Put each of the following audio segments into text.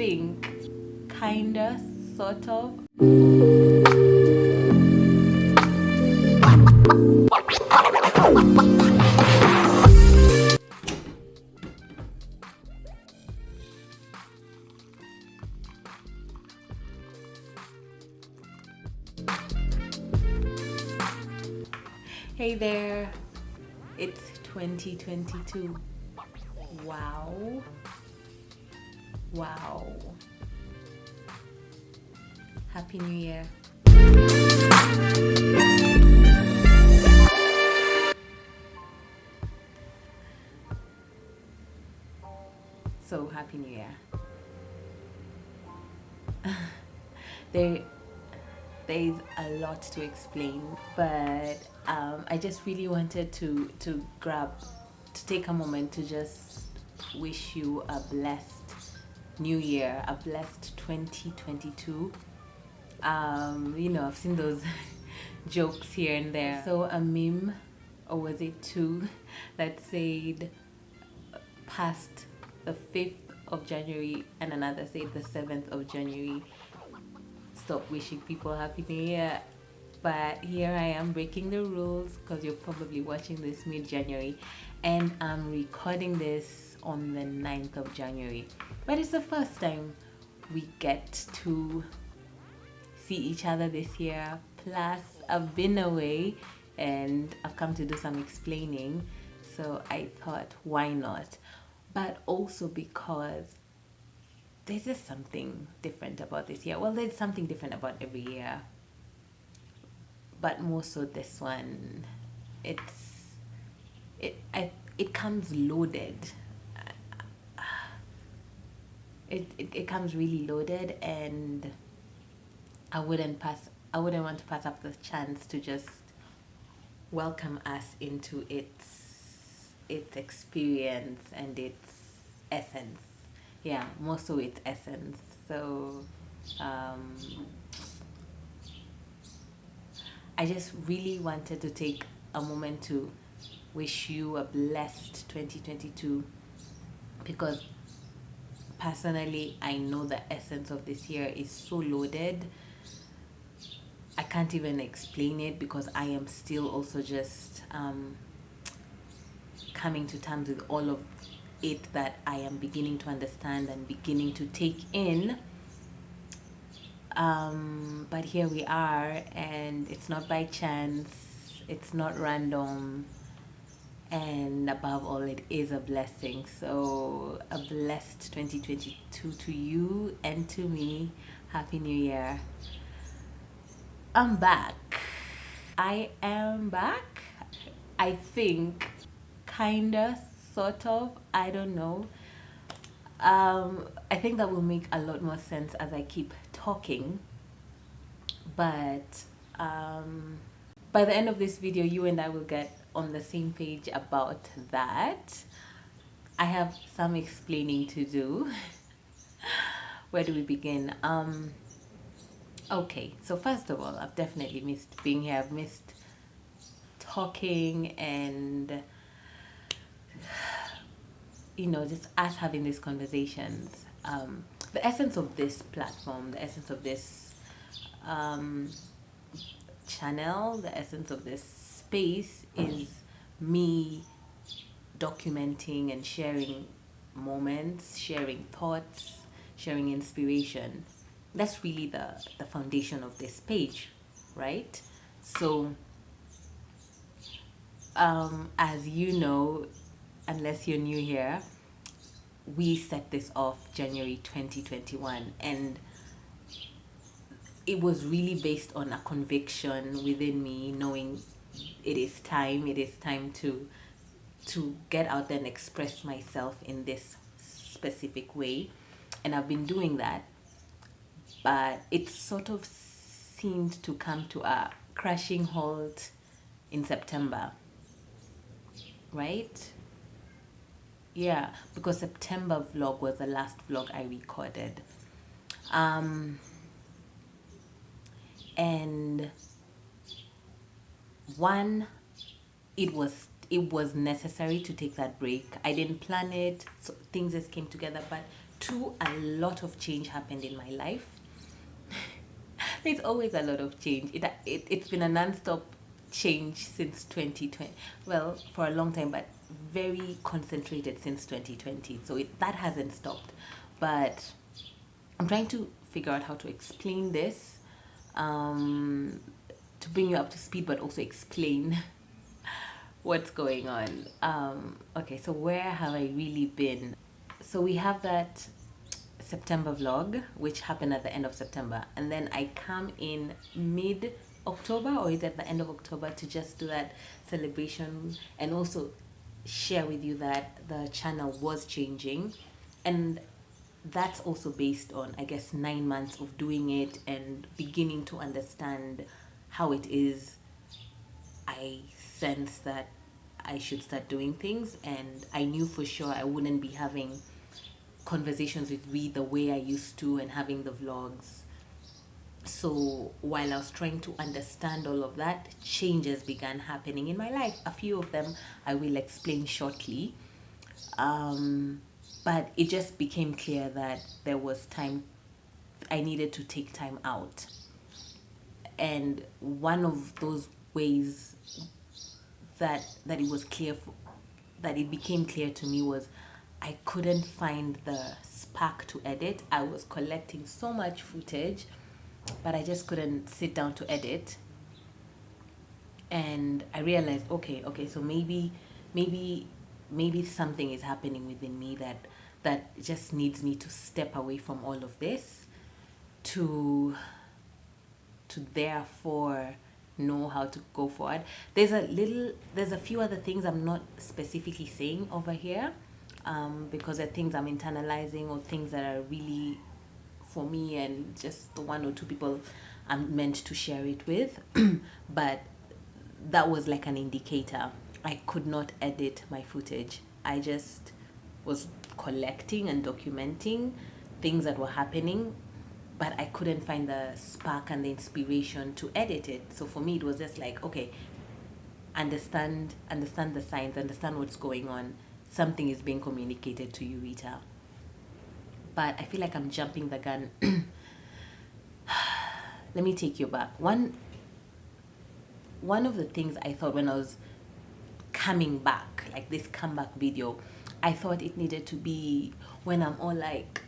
think kinda, sort of. Hey there, it's 2022. Wow. Wow. Happy New Year. So, Happy New Year. There's a lot to explain, but I just really wanted to take a moment to just wish you a blessed new year, a blessed 2022. I've seen those jokes here and there. So a meme, or was it two, that said past the 5th of January and another said the 7th of January. Stop wishing people Happy New Year. But here I am breaking the rules because you're probably watching this mid-January and I'm recording this on the 9th of January. But it's the first time we get to see each other this year. Plus, I've been away and I've come to do some explaining. So I thought, why not? But also because there's just something different about this year. Well, there's something different about every year, but more so this one. It comes loaded. It comes really loaded, and I wouldn't want to pass up the chance to just welcome us into its experience and its essence. Yeah, more so its essence. So I just really wanted to take a moment to wish you a blessed 2022, because personally I know the essence of this year is so loaded. I can't even explain it because I am still also just coming to terms with all of it that I am beginning to understand and beginning to take in. But here we are, and it's not by chance, it's not random, and above all, it is a blessing. So a blessed 2022 to you and to me. Happy New Year. I'm back. I am back. I think, kinda, sort of, I don't know. I think that will make a lot more sense as I keep talking. But by the end of this video, you and I will get on the same page about that. I have some explaining to do. Where do we begin? Okay, so first of all, I've definitely missed being here. I've missed talking and just us having these conversations. The essence of this platform, the essence of this channel, the essence of this space is me documenting and sharing moments, sharing thoughts, sharing inspiration. That's really the foundation of this page, right? So as you know, unless you're new here, we set this off January 2021, and it was really based on a conviction within me, knowing it is time to get out there and express myself in this specific way. And I've been doing that, but it sort of seemed to come to a crashing halt in September, right? Yeah, because September vlog was the last vlog I recorded. And one, it was necessary to take that break. I didn't plan it, so things just came together. But two, a lot of change happened in my life. There's always a lot of change. It's been a non-stop change since 2020. Well, for a long time, but very concentrated since 2020. So that hasn't stopped. But I'm trying to figure out how to explain this, to bring you up to speed, but also explain what's going on. Okay, so where have I really been? So we have that September vlog, which happened at the end of September, and then I come in mid October, or is it the end of October, to just do that celebration and also share with you that the channel was changing. And that's also based on, I guess, 9 months of doing it and beginning to understand how it is. I sense that I should start doing things, and I knew for sure I wouldn't be having conversations with Reed the way I used to and having the vlogs. So while I was trying to understand all of that, changes began happening in my life. A few of them I will explain shortly. But it just became clear that there was time, I needed to take time out. And one of those ways that it was clear that it became clear to me was I couldn't find the spark to edit. I was collecting so much footage, but I just couldn't sit down to edit. And I realized, okay, so maybe something is happening within me that just needs me to step away from all of this to therefore know how to go forward. There's a few other things I'm not specifically saying over here, because they're things I'm internalizing, or things that are really for me and just the one or two people I'm meant to share it with. But that was like an indicator. I could not edit my footage. I just was collecting and documenting things that were happening, but I couldn't find the spark and the inspiration to edit it. So for me, it was just like, okay, understand the signs, understand what's going on. Something is being communicated to you, Rita. But I feel like I'm jumping the gun. Let me take you back. One of the things I thought when I was coming back, like this comeback video, I thought it needed to be when I'm all like,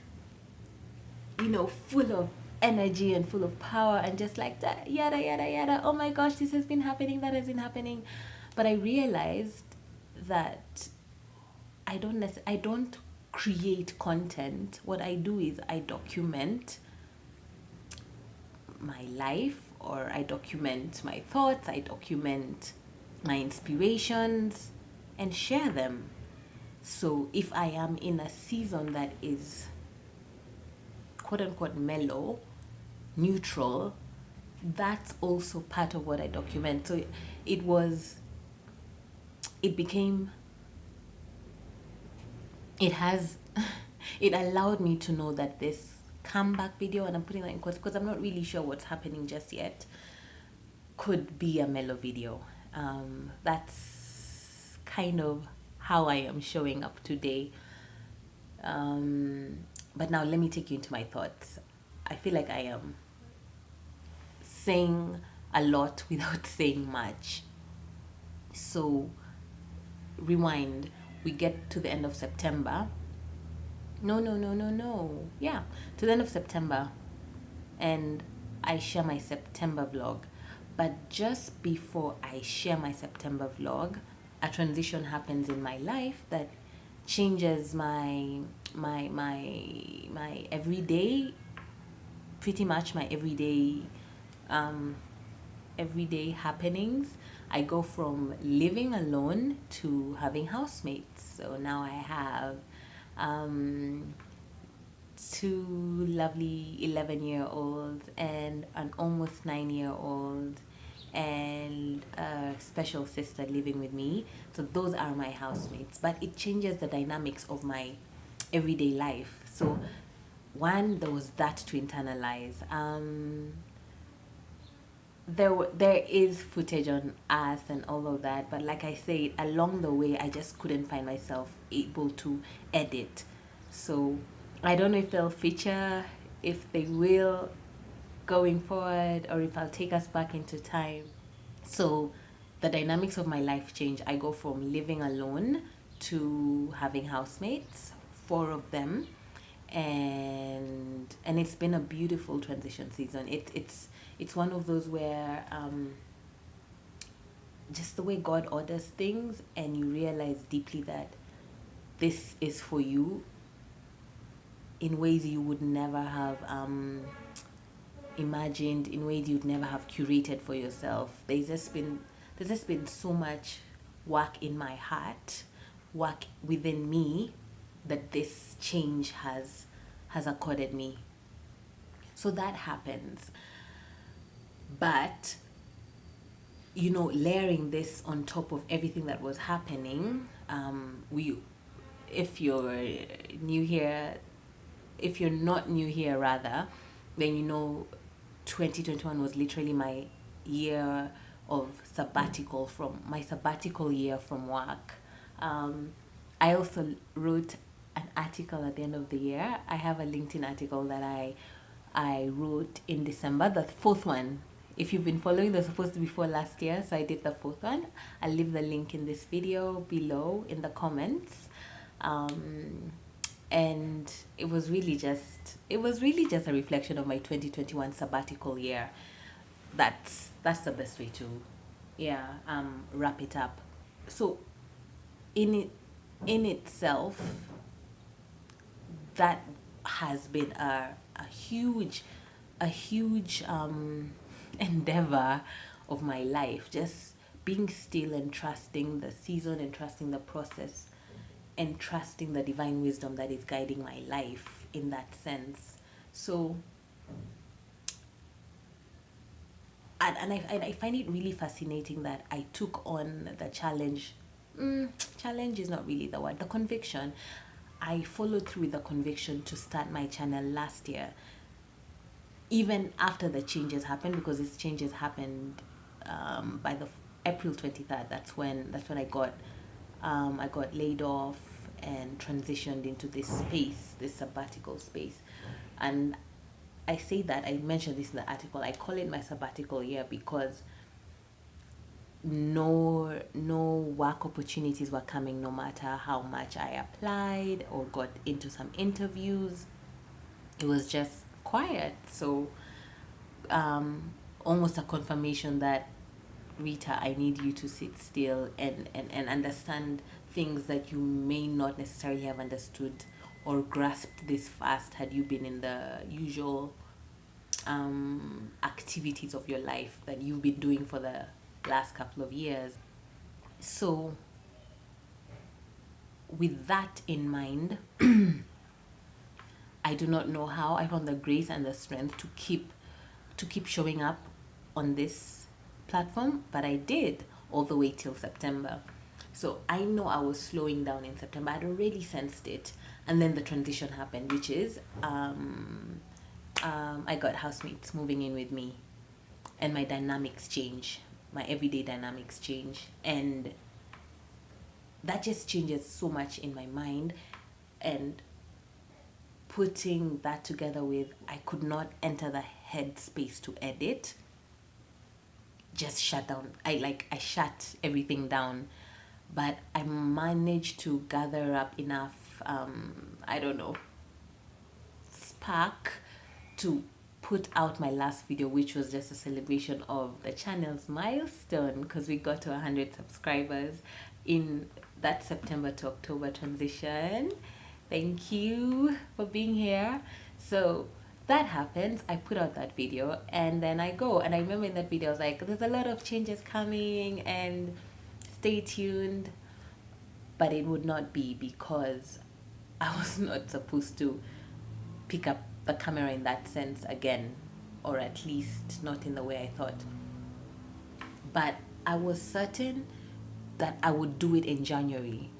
full of energy and full of power and just like that, yada yada yada, oh my gosh, this has been happening, that has been happening. But I realized that I don't create content. What I do is I document my life, or I document my thoughts, I document my inspirations and share them. So if I am in a season that is quote unquote mellow, neutral, that's also part of what I document. So it allowed me to know that this comeback video, and I'm putting that in quotes because I'm not really sure what's happening just yet, could be a mellow video. That's kind of how I am showing up today. But now let me take you into my thoughts. I feel like I am saying a lot without saying much. So rewind. We get to the end of September. No. Yeah, to the end of September. And I share my September vlog. But just before I share my September vlog, a transition happens in my life that changes my everyday, pretty much my everyday happenings. I go from living alone to having housemates. So now I have two lovely 11-year-olds and an almost 9-year-old and a special sister living with me. So those are my housemates, but it changes the dynamics of my everyday life. So one, there was that to internalize. There is footage on us and all of that, but like I said, along the way I just couldn't find myself able to edit. So I don't know if they'll feature, if they will going forward, or if I'll take us back into time. So the dynamics of my life change. I go from living alone to having housemates, four of them, and it's been a beautiful transition season. It's one of those where just the way God orders things, and you realize deeply that this is for you in ways you would never have imagined, in ways you'd never have curated for yourself. There's just been so much work in my heart, work within me, that this change has accorded me. So that happens. But layering this on top of everything that was happening, we if you're new here, if you're not new here rather, then 2021 was literally my year of sabbatical, from my sabbatical year from work. I also wrote an article at the end of the year. I have a LinkedIn article that I wrote in December, the fourth one. If you've been following, they're supposed to be for last year, so I did the fourth one. I'll leave the link in this video below in the comments. And it was really just a reflection of my 2021 sabbatical year. That's the best way to wrap it up. So in itself, that has been a huge endeavor of my life, just being still and trusting the season and trusting the process and trusting the divine wisdom that is guiding my life in that sense. So and I find it really fascinating that I took on the challenge. Challenge is not really the word, the conviction. I followed through with the conviction to start my channel last year, even after the changes happened, because these changes happened by the April 23rd. That's when I got laid off and transitioned into this space, this sabbatical space. And I say that, I mentioned this in the article, I call it my sabbatical year because no work opportunities were coming, no matter how much I applied or got into some interviews. It was just quiet. So almost a confirmation that, Rita, I need you to sit still and understand things that you may not necessarily have understood or grasped this fast had you been in the usual activities of your life that you've been doing for the last couple of years. So with that in mind, I do not know how I found the grace and the strength to keep showing up on this platform, but I did all the way till September. So I know I was slowing down in September. I'd already sensed it, and then the transition happened, which is I got housemates moving in with me, and my dynamics change, my everyday dynamics change, and that just changes so much in my mind. And putting that together with, I could not enter the headspace to edit, just shut down. I shut everything down, but I managed to gather up enough spark to put out my last video, which was just a celebration of the channel's milestone, because we got to 100 subscribers in that September to October transition. Thank you for being here. So that happens. I put out that video, and then I go, and I remember in that video I was like, there's a lot of changes coming and stay tuned. But it would not be, because I was not supposed to pick up the camera in that sense again, or at least not in the way I thought. But I was certain that I would do it in January.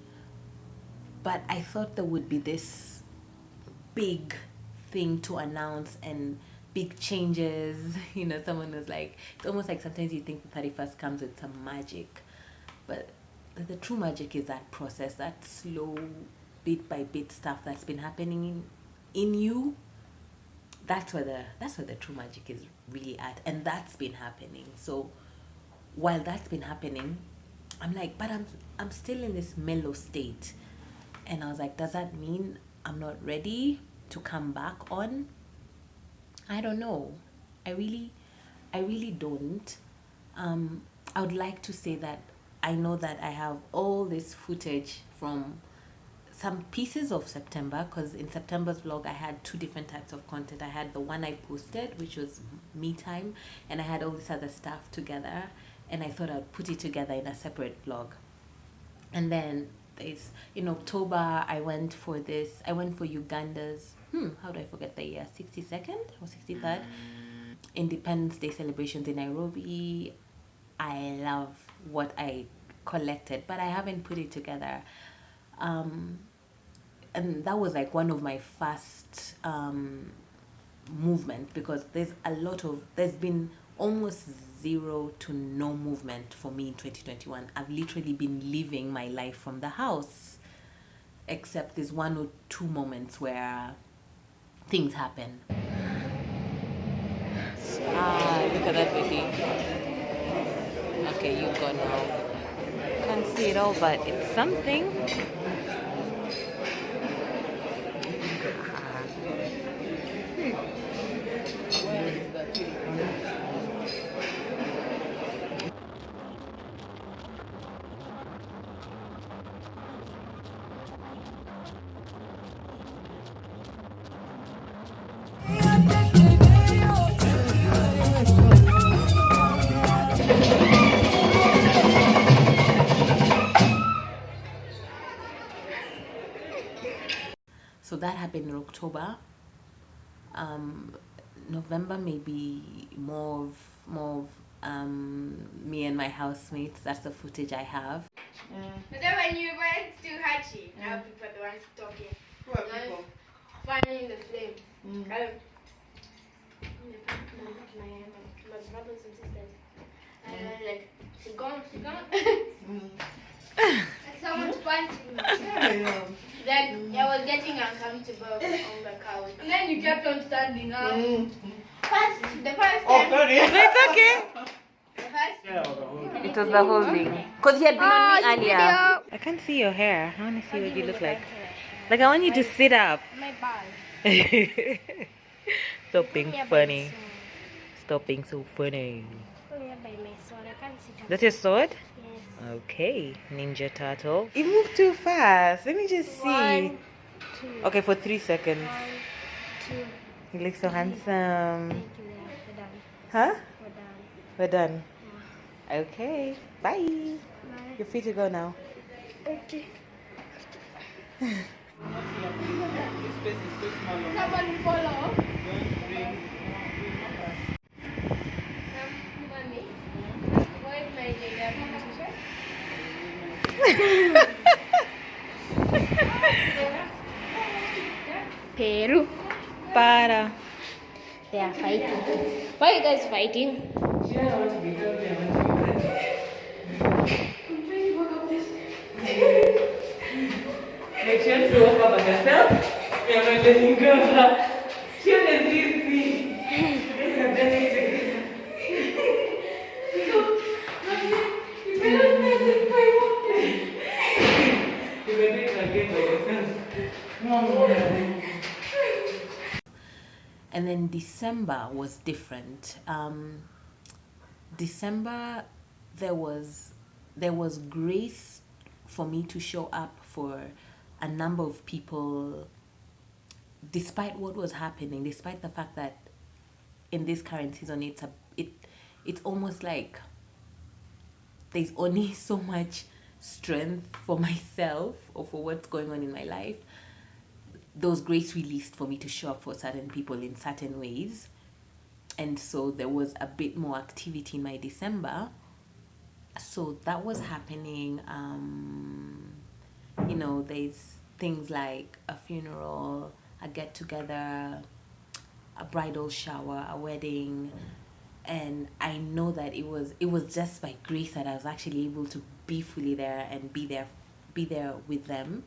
But I thought there would be this big thing to announce and big changes. Someone was like, it's almost like sometimes you think the 31st comes with some magic. But the true magic is that process, that slow, bit by bit stuff that's been happening in you, that's where the true magic is really at. And that's been happening. So while that's been happening, I'm like, but I'm still in this mellow state. And I was like, does that mean I'm not ready to come back on? I don't know. I really don't. I would like to say that I know that I have all this footage from some pieces of September, because in September's vlog I had two different types of content. I had the one I posted, which was me time, and I had all this other stuff together, and I thought I'd put it together in a separate vlog. And then there's, in October, I went for Uganda's, how do I forget the year, 62nd or 63rd Independence Day celebrations in Nairobi. I love what I collected, but I haven't put it together. And that was like one of my first movement, because there's been almost zero to no movement for me in 2021. I've literally been living my life from the house, except there's one or two moments where things happen. Look at that baby. Okay, you go now. Can't see it all, but it's something. So that happened in October. November maybe more of me and my housemates. That's the footage I have. But then when you went to Hachi, now people are the ones talking. Who are people? Finding the flame. My brothers and sisters. And I was like, she's gone. Like someone's punching me. Then I was getting uncomfortable on the couch. And then you kept on standing up. The first time. Sorry. It's okay. The first It was the whole thing. Because you had been on me earlier. I can't see your hair. I want to see what you look like. Like, I want you to sit up. My bag. Stop being funny. Stop being so funny. That's your sword? Yes. Okay, Ninja Turtle. You moved too fast. Let me just see. 1, 2. Okay, for 3 seconds. 1, 2. You look so handsome. Thank you. We're done. Huh? We're done. We're done. Okay, bye. Bye. You're free to go now. Okay. Someone Someone follow. Mommy, what is my t-shirt? Peru. Para. They are fighting. Why are you guys fighting? Make sure to walk up on yourself. We are not letting go. She was busy. Today we have done it together. You cannot make it by walking. You can do it again by yourself. And then December was different. December, there was grace for me to show up for a number of people, despite what was happening, despite the fact that in this current season it's almost like there's only so much strength for myself or for what's going on in my life. Those grace released for me to show up for certain people in certain ways. And so there was a bit more activity in my December. So that was happening. There's things like a funeral, a get together, a bridal shower, a wedding. And I know that it was just by grace that I was actually able to be fully there and be there with them.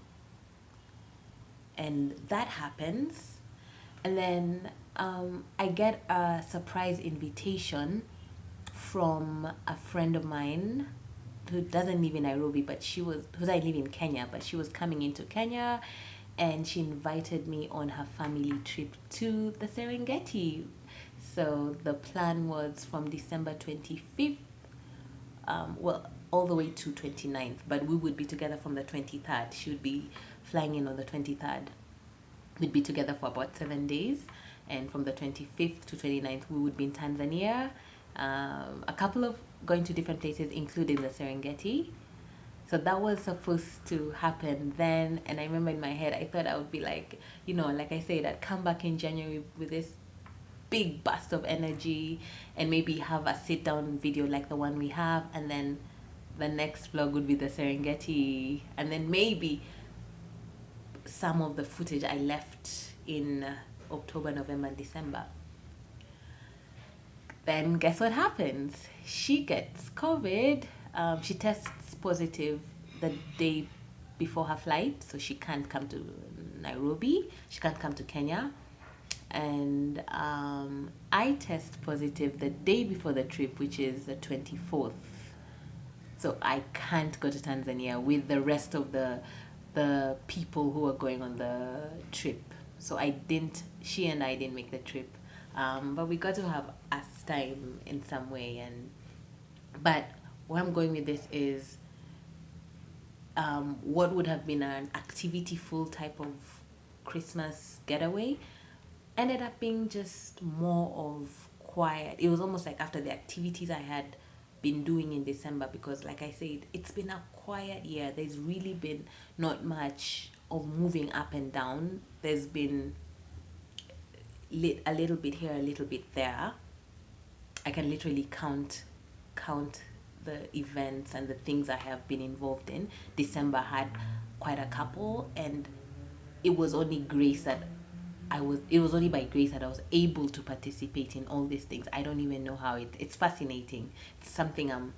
And that happens. And then I get a surprise invitation from a friend of mine who doesn't live in Nairobi, but who I live in Kenya, but she was coming into Kenya, and she invited me on her family trip to the Serengeti. So the plan was from December 25th, all the way to 29th, but we would be together from the 23rd. She would be flying in on the 23rd. We'd be together for about 7 days, and from the 25th to 29th we would be in Tanzania, a couple of going to different places including the Serengeti. So that was supposed to happen then, and I remember in my head I thought I would be like, like I said, I'd come back in January with this big burst of energy and maybe have a sit down video like the one we have, and then the next vlog would be the Serengeti, and then maybe some of the footage I left in October, November, and December. Then guess what happens? She gets COVID. She tests positive the day before her flight, so she can't come to Nairobi. She can't come to Kenya. And I test positive the day before the trip, which is the 24th. So I can't go to Tanzania with the rest of the people who are going on the trip. So she and I didn't make the trip. But we got to have us time in some way. But where I'm going with this is what would have been an activity-full type of Christmas getaway ended up being just more of quiet. It was almost like after the activities I had been doing in December, because like I said, it's been a quiet year. There's really been not much of moving up and down. There's been a little bit here, a little bit there. I can literally count the events and the things I have been involved in. December had quite a couple, and it was only by grace that I was able to participate in all these things. I don't even know how it's fascinating. It's something I'm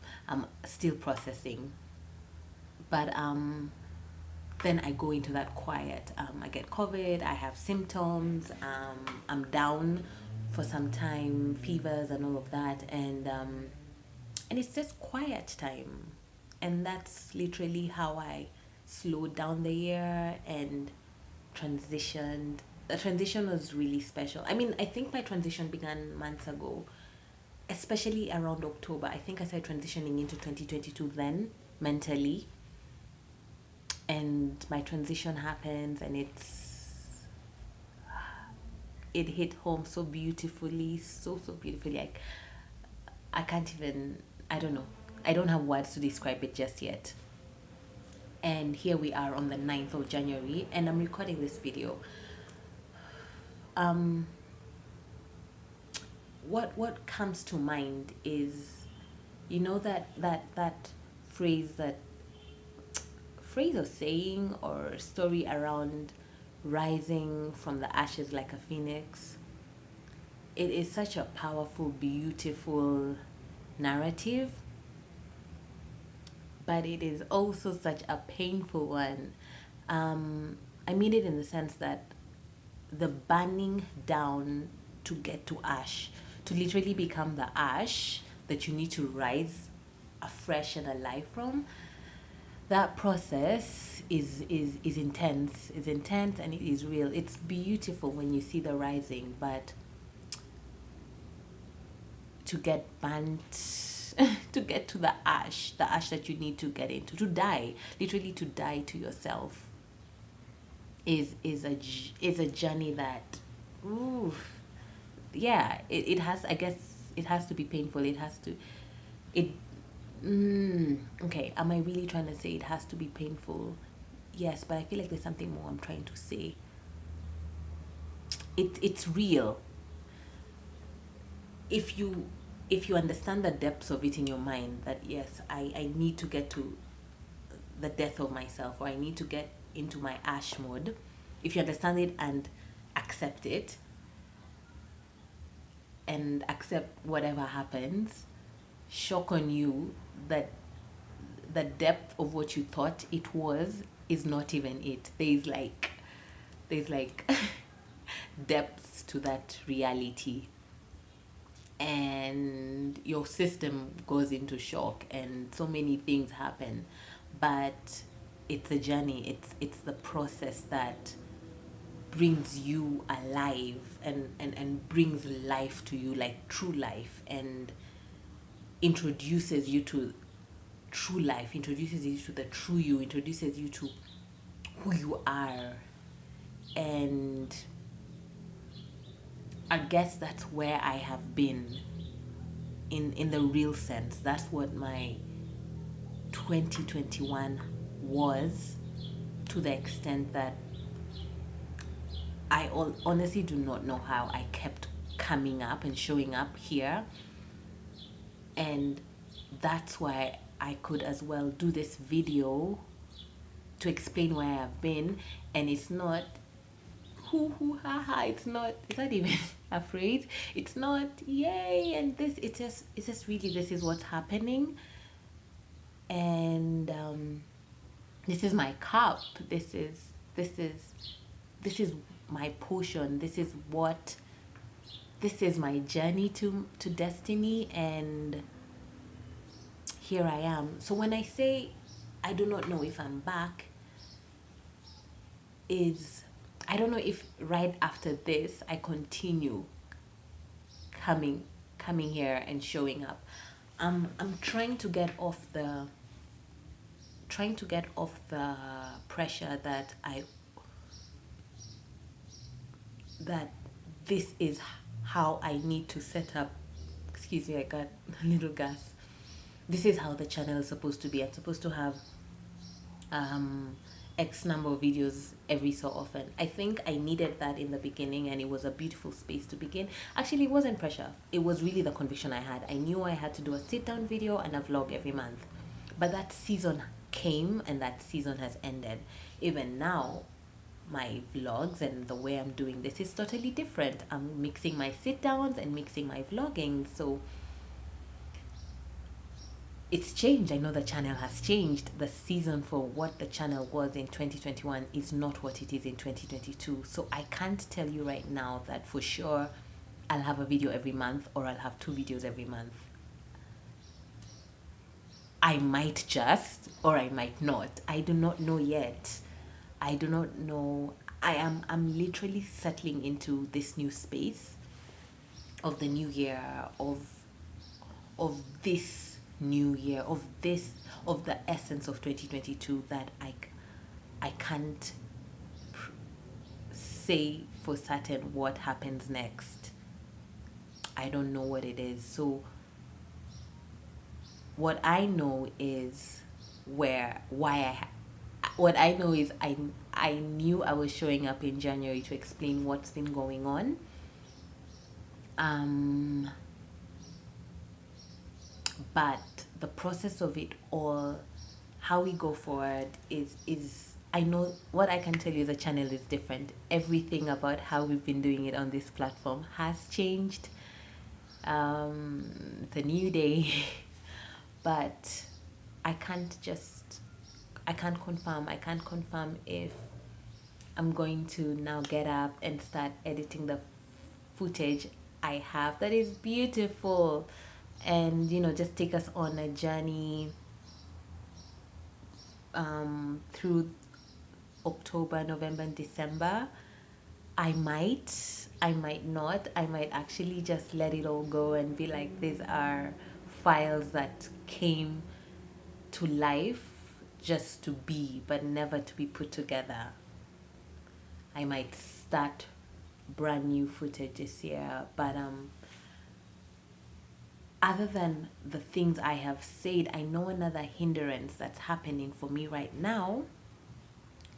still processing. But then I go into that quiet. I get COVID, I have symptoms, I'm down for some time, fevers and all of that, and it's just quiet time. And that's literally how I slowed down the year and transitioned. The transition was really special. I mean, I think my transition began months ago, especially around October. I think I started transitioning into 2022 then, mentally. And my transition happens, and it hit home so beautifully, so beautifully. Like, I can't even, I don't know. I don't have words to describe it just yet. And here we are on the 9th of January, and I'm recording this video. What comes to mind is, that phrase or saying or story around rising from the ashes like a phoenix. It is such a powerful, beautiful narrative, but it is also such a painful one. I mean it in the sense that the burning down to get to ash, to literally become the ash that you need to rise afresh and alive from, that process is intense. It's intense and it is real. It's beautiful when you see the rising, but to get burnt, to get to the ash that you need to get into, to die, literally to die to yourself, is a journey that, it has, I guess it has to be painful. Okay, am I really trying to say it has to be painful? Yes, but I feel like there's something more I'm trying to say. It's real. If you understand the depths of it in your mind, that yes, I need to get to the death of myself, or I need to get into my ash mode. If you understand it and accept it, and accept whatever happens, shock on you that the depth of what you thought it was is not even it. There's like depths to that reality, and your system goes into shock and so many things happen. But it's a journey, it's the process that brings you alive and brings life to you, like true life, and introduces you to true life, introduces you to the true you, introduces you to who you are. And I guess that's where I have been in the real sense. That's what my 2021 was, to the extent that I honestly do not know how I kept coming up and showing up here. And that's why I could as well do this video to explain where I've been. And it's not hoo ha ha, it's not even afraid, it's not yay and this, it's just really, this is what's happening. And this is my cup, this is my portion, this is my journey to destiny. And here I am. So when I say I do not know if I'm back, is I don't know if right after this I continue coming here and showing up. I'm trying to get off the pressure that this is how I need to set up. Excuse me, I got a little gas. This is how the channel is supposed to be. I'm supposed to have X number of videos every so often. I think I needed that in the beginning, and it was a beautiful space to begin. Actually, it wasn't pressure. It was really the conviction I had. I knew I had to do a sit-down video and a vlog every month. But that season came and that season has ended. Even now, my vlogs and the way I'm doing this is totally different. I'm mixing my sit-downs and mixing my vlogging. So it's changed. I know the channel has changed. The season for what the channel was in 2021 is not what it is in 2022. So I can't tell you right now that for sure I'll have a video every month or I'll have 2 videos every month. I might just, or I might not. I do not know yet. I do not know. I'm literally settling into this new space of the new year, of this new year, of the essence of 2022, that I can't say for certain what happens next. I don't know what it is. So what I know is what I know is I knew I was showing up in January to explain what's been going on. But the process of it all, how we go forward is I know what I can tell you, the channel is different. Everything about how we've been doing it on this platform has changed. It's a new day. But I can't confirm if I'm going to now get up and start editing the footage I have that is beautiful, and just take us on a journey through October, November and December. I might not. I might actually just let it all go and be like, these are files that came to life just to be, but never to be put together. I might start brand new footage this year, but other than the things I have said, I know another hindrance that's happening for me right now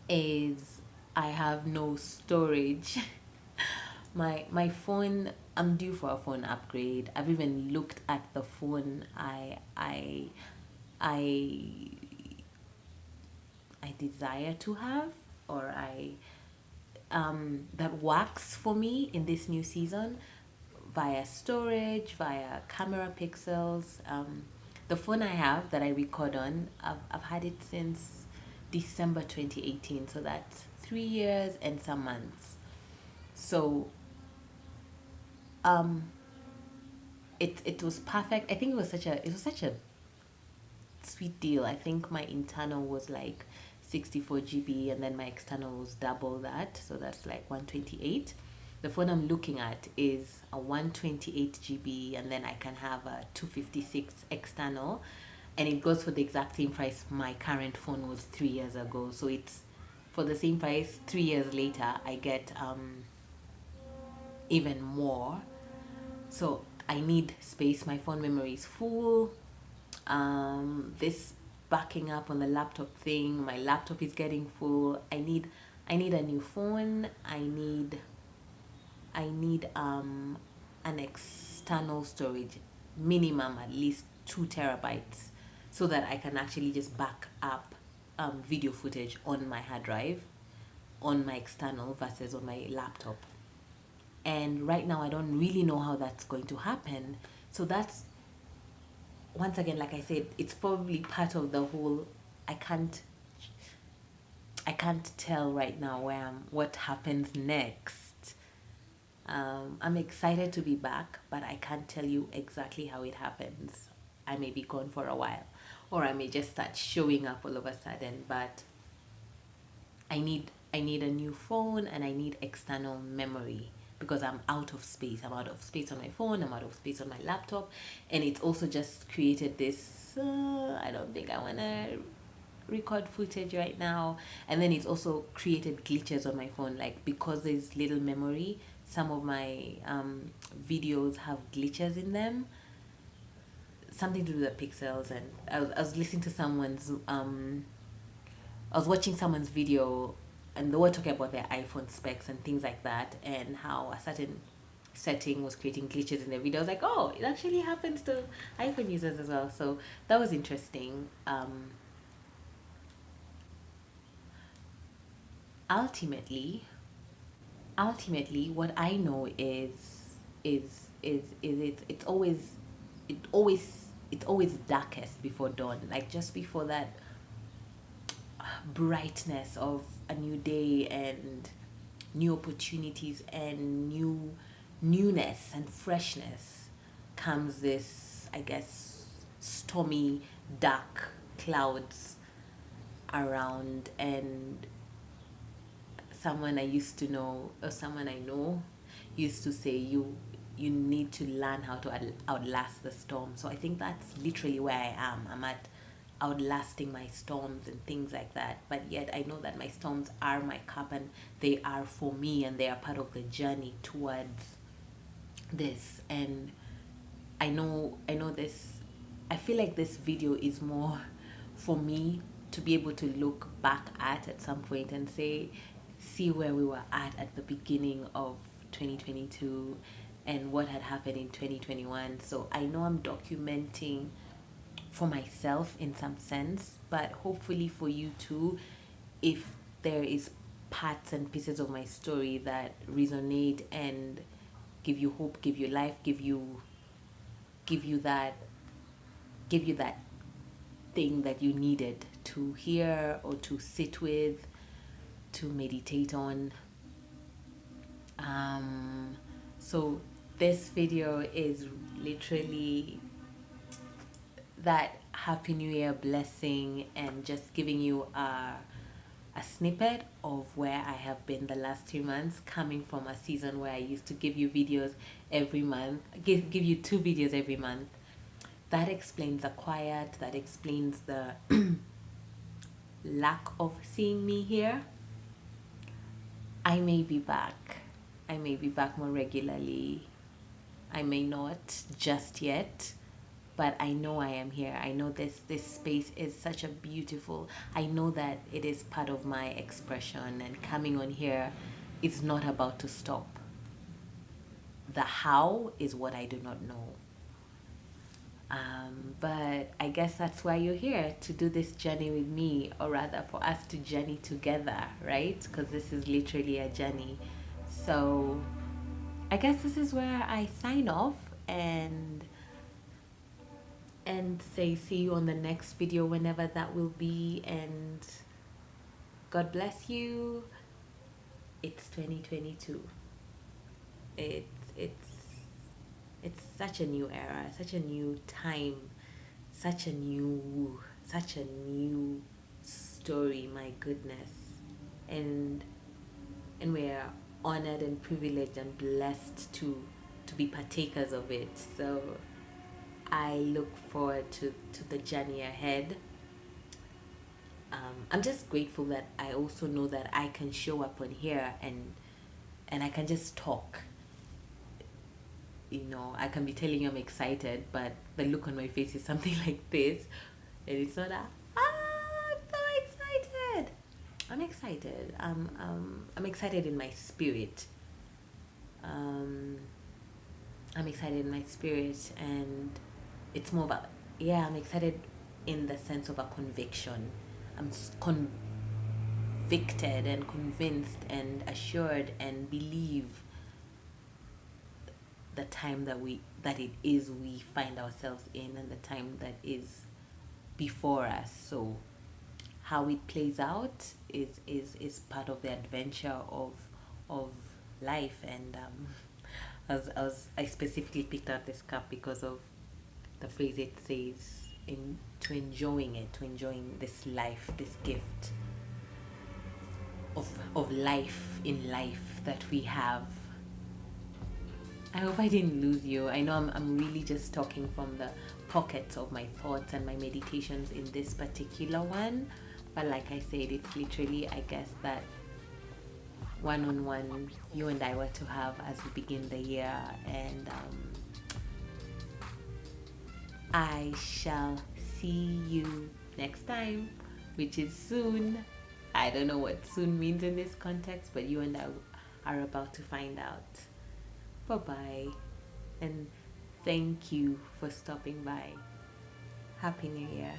is I have no storage. My phone, I'm due for a phone upgrade. I've even looked at the phone I desire to have, or that works for me in this new season, via storage, via camera pixels. The phone I have that I record on, I've had it since December 2018, so that's 3 years and some months. So it was perfect. I think it was such a sweet deal. I think my internal was like 64 GB and then my external was double that, so that's like 128. The phone I'm looking at is a 128 GB and then I can have a 256 external, and it goes for the exact same price my current phone was 3 years ago. So it's for the same price 3 years later I get even more. So I need space. My phone memory is full. This backing up on the laptop thing, my laptop is getting full. I need a new phone. I need an external storage, minimum at least 2 terabytes, so that I can actually just back up video footage on my hard drive on my external versus on my laptop. And right now I don't really know how that's going to happen. So that's, once again, like I said, it's probably part of the whole, I can't tell right now what happens next. I'm excited to be back, but I can't tell you exactly how it happens. I may be gone for a while, or I may just start showing up all of a sudden, but I need a new phone and I need external memory because I'm out of space. I'm out of space on my phone, I'm out of space on my laptop, and it's also just created this, I don't think I want to record footage right now. And then it's also created glitches on my phone, like because there's little memory, some of my videos have glitches in them, something to do with the pixels. And I was listening to someone's I was watching someone's video and they were talking about their iPhone specs and things like that, and how a certain setting was creating glitches in their video. I was like, oh, it actually happens to iPhone users as well. So that was interesting. Ultimately, what I know is it's always darkest before dawn, like just before that brightness of a new day and new opportunities and newness and freshness comes this, I guess, stormy dark clouds around. And someone I used to know, or someone I know, used to say you need to learn how to outlast the storm. So I think that's literally where I am. I'm at outlasting my storms and things like that, but yet I know that my storms are my cup and they are for me and they are part of the journey towards this. And I know this, I feel like this video is more for me to be able to look back at some point and see where we were at the beginning of 2022 and what had happened in 2021. So I know I'm documenting for myself in some sense, but hopefully for you too, if there is parts and pieces of my story that resonate and give you hope, give you life, give you that thing that you needed to hear or to sit with, to meditate on. So this video is literally that Happy New Year blessing and just giving you a snippet of where I have been the last 3 months, coming from a season where I used to give you videos every month, give you 2 videos every month. That explains the quiet, that explains the lack of seeing me here. I may be back more regularly. I may not just yet, but I know I am here. I know this space is such a beautiful, I know that it is part of my expression, and coming on here is not about to stop. The how is what I do not know. But I guess that's why you're here, to do this journey with me, or rather for us to journey together, right? Because this is literally a journey. So I guess this is where I sign off and say see you on the next video, whenever that will be, and God bless you. It's 2022. it's such a new era, such a new time, such a new story, my goodness. And we're honored and privileged and blessed to be partakers of it. So I look forward to the journey ahead. I'm just grateful that I also know that I can show up on here and I can just talk. You know, I can be telling you I'm excited, but the look on my face is something like this, and it's not that. I'm so excited. I'm excited. I'm excited in my spirit. I'm excited in my spirit, and it's more of a, yeah, I'm excited in the sense of a conviction. I'm convicted and convinced and assured and believe the time that we find ourselves in, and the time that is before us. So how it plays out is part of the adventure of life. And I specifically picked out this cup because of the phrase it says, to enjoying this life, this gift of life in life that we have. I hope I didn't lose you. I know I'm really just talking from the pockets of my thoughts and my meditations in this particular one, but like I said, it's literally, I guess, that one-on-one you and I were to have as we begin the year. And I shall see you next time, which is soon. I don't know what soon means in this context, but you and I are about to find out. Bye-bye, and thank you for stopping by. Happy New Year.